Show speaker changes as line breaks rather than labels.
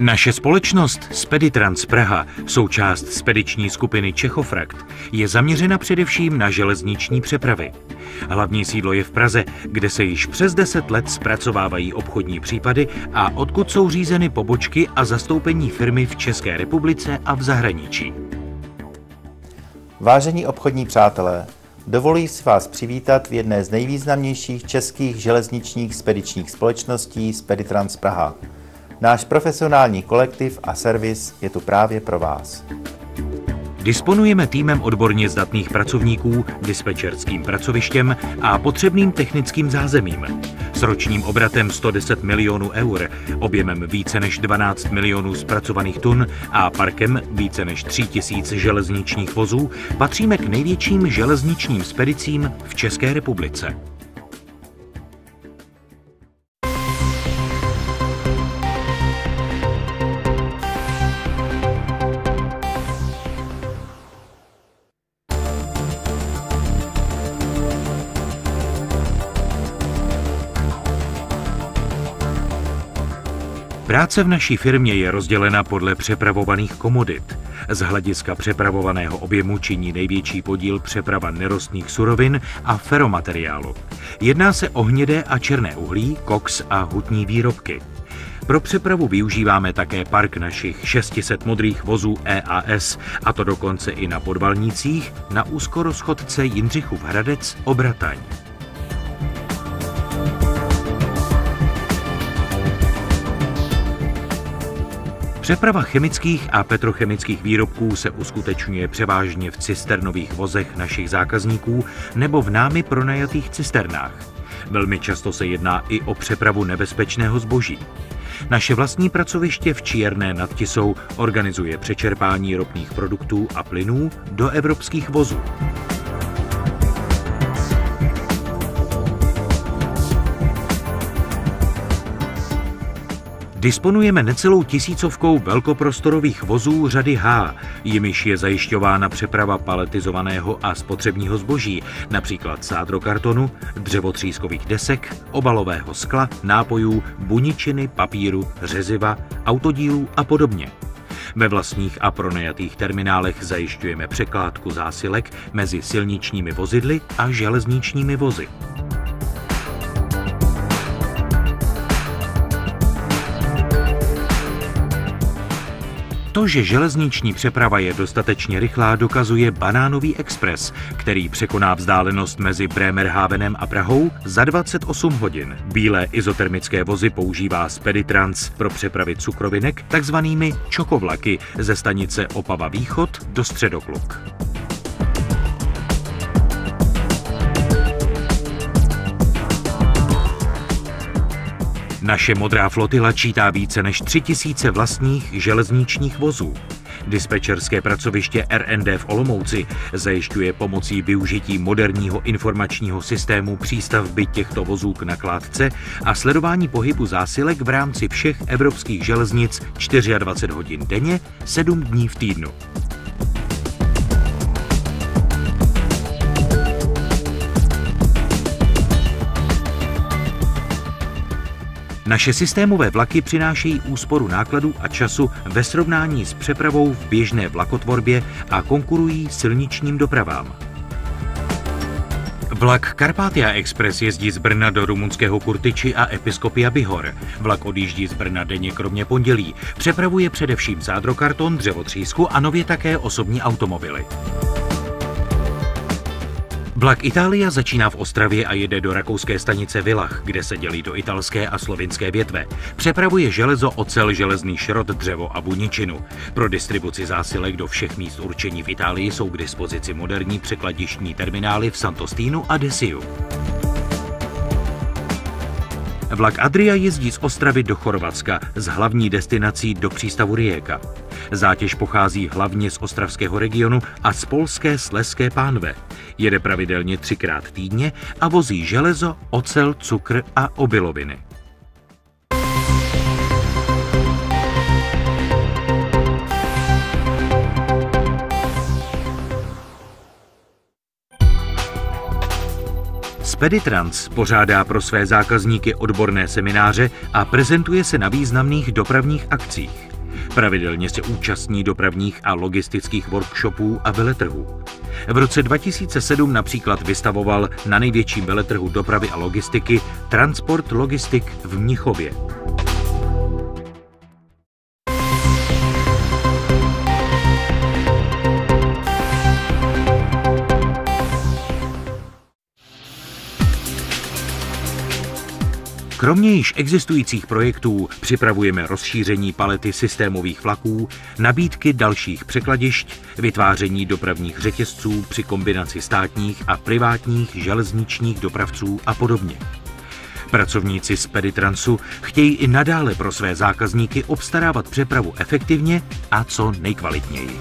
Naše společnost Speditrans Praha, součást spediční skupiny Čechofrakt, je zaměřena především na železniční přepravy. Hlavní sídlo je v Praze, kde se již přes 10 let zpracovávají obchodní případy a odkud jsou řízeny pobočky a zastoupení firmy v České republice a v zahraničí.
Vážení obchodní přátelé, dovoluji si vás přivítat v jedné z nejvýznamnějších českých železničních spedičních společností Speditrans Praha. Náš profesionální kolektiv a servis je tu právě pro vás.
Disponujeme týmem odborně zdatných pracovníků, dispečerským pracovištěm a potřebným technickým zázemím. S ročním obratem 110 milionů eur, objemem více než 12 milionů zpracovaných tun a parkem více než 3000 železničních vozů patříme k největším železničním spedicím v České republice. Práce v naší firmě je rozdělena podle přepravovaných komodit. Z hlediska přepravovaného objemu činí největší podíl přeprava nerostných surovin a feromateriálu. Jedná se o hnědé a černé uhlí, koks a hutní výrobky. Pro přepravu využíváme také park našich 600 modrých vozů EAS, a to dokonce i na podvalnících na úzkorozchodce Jindřichův Hradec Obrataň. Přeprava chemických a petrochemických výrobků se uskutečňuje převážně v cisternových vozech našich zákazníků nebo v námi pronajatých cisternách. Velmi často se jedná i o přepravu nebezpečného zboží. Naše vlastní pracoviště v Čierné nad Tisou organizuje přečerpání ropných produktů a plynů do evropských vozů. Disponujeme necelou 1000 velkoprostorových vozů řady H, jimiž je zajišťována přeprava paletizovaného a spotřebního zboží, například sádrokartonu, dřevotřískových desek, obalového skla, nápojů, buničiny, papíru, řeziva, autodílů a podobně. Ve vlastních a pronajatých terminálech zajišťujeme překládku zásilek mezi silničními vozidly a železničními vozy. To, že železniční přeprava je dostatečně rychlá, dokazuje Banánový expres, který překoná vzdálenost mezi Bremerhavenem a Prahou za 28 hodin. Bílé izotermické vozy používá Speditrans pro přepravy cukrovinek takzvanými čokovlaky ze stanice Opava Východ do Středokluk. Naše modrá flotila čítá více než 3000 vlastních železničních vozů. Dispečerské pracoviště RND v Olomouci zajišťuje pomocí využití moderního informačního systému přístavby těchto vozů k nakládce a sledování pohybu zásilek v rámci všech evropských železnic 24 hodin denně, 7 dní v týdnu. Naše systémové vlaky přinášejí úsporu nákladů a času ve srovnání s přepravou v běžné vlakotvorbě a konkurují silničním dopravám. Vlak Carpathia Express jezdí z Brna do rumunského Kurtyči a Episkopia Bihor. Vlak odjíždí z Brna denně kromě pondělí. Přepravuje především sádrokarton, dřevotřísku a nově také osobní automobily. Vlak Italia začíná v Ostravě a jede do rakouské stanice Villach, kde se dělí do italské a slovinské větve. Přepravuje železo, ocel, železný šrot, dřevo a buničinu. Pro distribuci zásilek do všech míst určení v Itálii jsou k dispozici moderní překladištní terminály v Sant'Ostinu a Desiu. Vlak Adria jezdí z Ostravy do Chorvatska, z hlavní destinací do přístavu Rijeka. Zátěž pochází hlavně z ostravského regionu a z polské Slezské pánve. Jede pravidelně 3krát týdně a vozí železo, ocel, cukr a obiloviny. Speditrans pořádá pro své zákazníky odborné semináře a prezentuje se na významných dopravních akcích. Pravidelně se účastní dopravních a logistických workshopů a veletrhů. V roce 2007 například vystavoval na největším veletrhu dopravy a logistiky Transport Logistik v Mnichově. Kromě již existujících projektů připravujeme rozšíření palety systémových vlaků, nabídky dalších překladišť, vytváření dopravních řetězců při kombinaci státních a privátních železničních dopravců a podobně. Pracovníci Speditransu chtějí i nadále pro své zákazníky obstarávat přepravu efektivně a co nejkvalitněji.